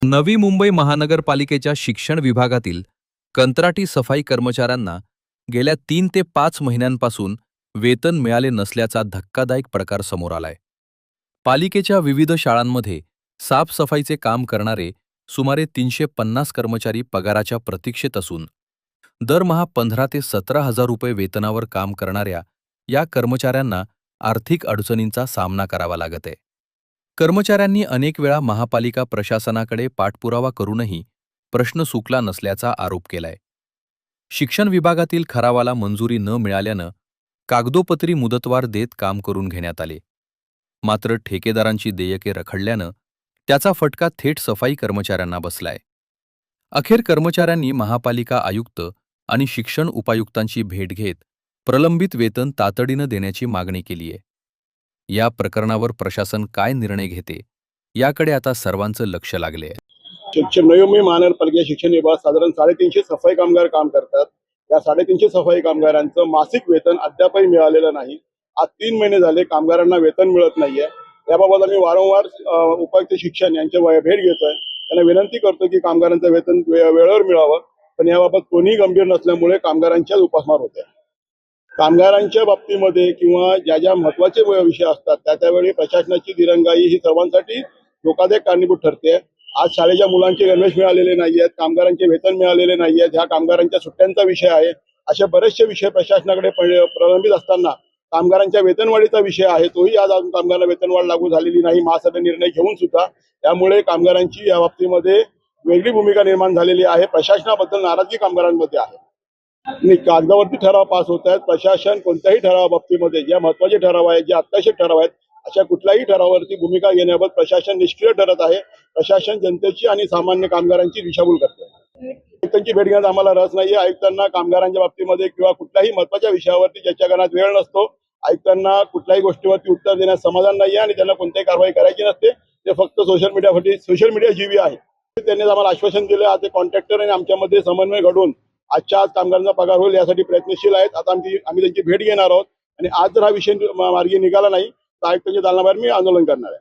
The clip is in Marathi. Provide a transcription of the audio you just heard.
नवी मुंबई महानगरपालिकेच्या शिक्षण विभागातील कंत्राटी सफाई कर्मचाऱ्यांना गेल्या 3 ते 5 महिन्यांपासून वेतन मिळाले नसल्याचा धक्कादायक प्रकार समोर आलाय. पालिकेच्या विविध शाळांमध्ये साफसफाईचे काम करणारे सुमारे 350 कर्मचारी पगाराच्या प्रतीक्षेत असून दरमहा 15 ते 17 हजार रुपये वेतनावर काम करणाऱ्या या कर्मचाऱ्यांना आर्थिक अडचणींचा सामना करावा लागत आहे. कर्मचाऱ्यांनी अनेक वेळा महापालिका प्रशासनाकडे पाठपुरावा करूनही प्रश्न सुटला नसल्याचा आरोप केलाय. शिक्षण विभागातील ठरावाला मंजुरी न मिळाल्यानं कागदोपत्री मुदतवाढ देत काम करून घेण्यात आले. मात्र ठेकेदारांची देयके रखडल्यानं त्याचा फटका थेट सफाई कर्मचाऱ्यांना बसलाय. अखेर कर्मचाऱ्यांनी महापालिका आयुक्त आणि शिक्षण उपायुक्तांची भेट घेत प्रलंबित वेतन तातडीनं देण्याची मागणी केली आहे. या प्रकरणावर प्रशासन काय निर्णय घेते याकडे आता सर्वांचं लक्ष लागले आहे. नवी मुंबई महानगरपालिका शिक्षण विभाग साधारण 350 सफाई कामगार काम करतात. या 350 सफाई कामगारांचं मासिक वेतन अद्यापही मिळालेलं नाही. आज 3 महिने झाले कामगारांना वेतन मिळत नाहीये. याबाबत आम्ही वारंवार उपायुक्त शिक्षण यांच्या भेट घेतोय. त्यांना विनंती करतो की कामगारांचं वेतन वेळेवर मिळावं, पण याबाबत कोणीही गंभीर नसल्यामुळे कामगारांच्याच उपासमार होते. कामगारांच्या बाबतीमध्ये किंवा ज्या ज्या महत्वाचे विषय असतात त्यावेळी प्रशासनाची दिरंगाई ही सर्वांसाठी धोकादायक कारणीभूत ठरते. आज शाळेच्या मुलांचे गणवेश मिळालेले नाहीयेत, कामगारांचे वेतन मिळालेले नाहीयेत, ह्या कामगारांच्या सुट्ट्यांचा विषय आहे. असे बरेचसे विषय प्रशासनाकडे प्रलंबित असताना कामगारांच्या वेतनवाढीचा विषय आहे, तोही आज अजून कामगारांना वेतनवाढ लागू झालेली नाही. महासभेने निर्णय घेऊन सुद्धा त्यामुळे कामगारांची या बाबतीमध्ये वेगळी भूमिका निर्माण झालेली आहे. प्रशासनाबद्दल नाराजगी कामगारांमध्ये आहे. कागदावरती ठराव पास होत आहेत. प्रशासन कोणत्याही ठरावाबाबतीमध्ये ज्या महत्वाचे ठराव आहेत, जे अत्यावश्यक ठराव आहेत, अशा कुठल्याही ठरावावरती भूमिका घेण्याबाबत प्रशासन निष्क्रिय ठरत आहे. प्रशासन जनतेची आणि सामान्य कामगारांची दिशाभूल करते. आयुक्तांची भेट घेण्यात आम्हाला रस नाहीये. आयुक्तांना कामगारांच्या बाबतीमध्ये किंवा कुठल्याही महत्वाच्या विषयावरती चर्चा करण्यात वेळ नसतो. आयुक्तांना कुठल्याही गोष्टीवरती उत्तर देण्यास समाधान नाहीये आणि त्यांना कोणत्याही कारवाई करायची नसते. ते फक्त सोशल मीडिया जीवी आहे. त्यांनी आम्हाला आश्वासन दिलं. आता कॉन्ट्रॅक्टर आणि आमच्यामध्ये समन्वय घडून आजच्या आज कामगारांचा पगार होईल यासाठी प्रयत्नशील आहेत. आता आम्ही त्यांची भेट घेणार आहोत आणि आज जर हा विषय मार्गी निघाला नाही तर आयुक्तांच्या दालनाबाहेर मी आंदोलन करणार आहे.